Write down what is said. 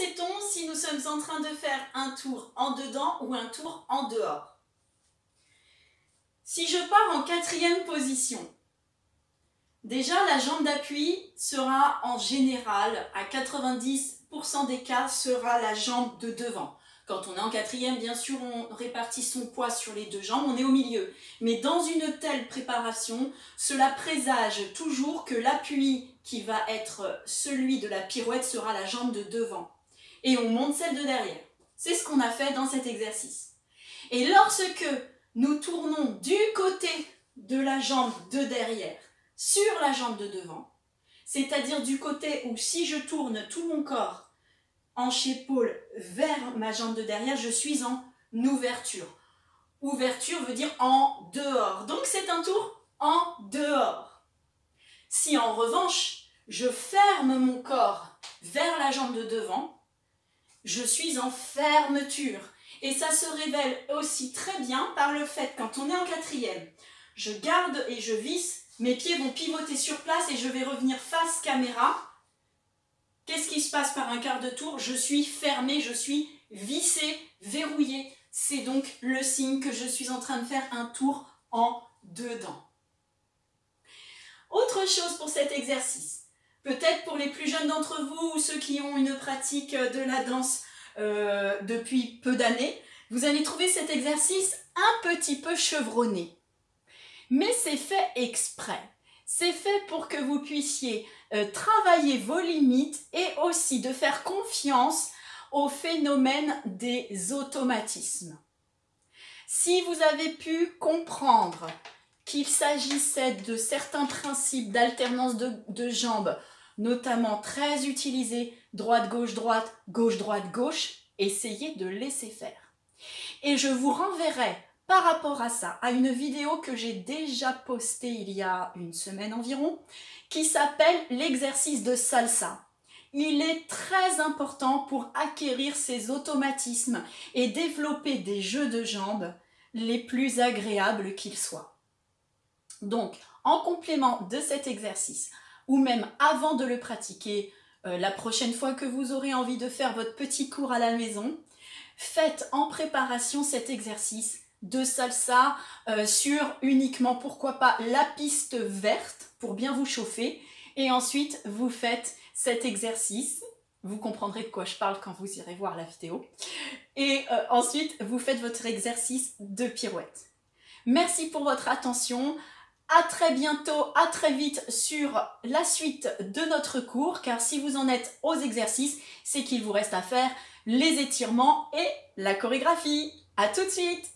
sait-on si nous sommes en train de faire un tour en dedans ou un tour en dehors? Si je pars en 4e position, déjà la jambe d'appui sera en général, à 90% des cas, sera la jambe de devant. Quand on est en 4e, bien sûr, on répartit son poids sur les deux jambes, on est au milieu. Mais dans une telle préparation, cela présage toujours que l'appui qui va être celui de la pirouette sera la jambe de devant. Et on monte celle de derrière. C'est ce qu'on a fait dans cet exercice. Et lorsque nous tournons du côté de la jambe de derrière sur la jambe de devant, c'est-à-dire du côté où si je tourne tout mon corps, hanche-épaule vers ma jambe de derrière, je suis en ouverture. Ouverture veut dire en dehors. Donc c'est un tour en dehors. Si en revanche, je ferme mon corps vers la jambe de devant, je suis en fermeture. Et ça se révèle aussi très bien par le fait, quand on est en 4e, je garde et je visse, mes pieds vont pivoter sur place et je vais revenir face caméra. Qu'est-ce qui se passe par un quart de tour? Je suis fermée, je suis vissée, verrouillée. C'est donc le signe que je suis en train de faire un tour en dedans. Autre chose pour cet exercice, peut-être pour les plus jeunes d'entre vous ou ceux qui ont une pratique de la danse depuis peu d'années, vous allez trouver cet exercice un petit peu chevronné. Mais c'est fait exprès. C'est fait pour que vous puissiez travailler vos limites et aussi de faire confiance au phénomène des automatismes. Si vous avez pu comprendre qu'il s'agissait de certains principes d'alternance de jambes, notamment très utilisés, droite-gauche, gauche, essayez de laisser faire. Et je vous renverrai par rapport à ça, à une vidéo que j'ai déjà postée il y a une semaine environ, qui s'appelle l'exercice de salsa. Il est très important pour acquérir ces automatismes et développer des jeux de jambes les plus agréables qu'ils soient. Donc, en complément de cet exercice, ou même avant de le pratiquer, la prochaine fois que vous aurez envie de faire votre petit cours à la maison, faites en préparation cet exercice de salsa sur uniquement, pourquoi pas, la piste verte pour bien vous chauffer. Et ensuite, vous faites cet exercice. Vous comprendrez de quoi je parle quand vous irez voir la vidéo. Et ensuite, vous faites votre exercice de pirouette. Merci pour votre attention. À très bientôt, à très vite sur la suite de notre cours. Car si vous en êtes aux exercices, c'est qu'il vous reste à faire les étirements et la chorégraphie. À tout de suite!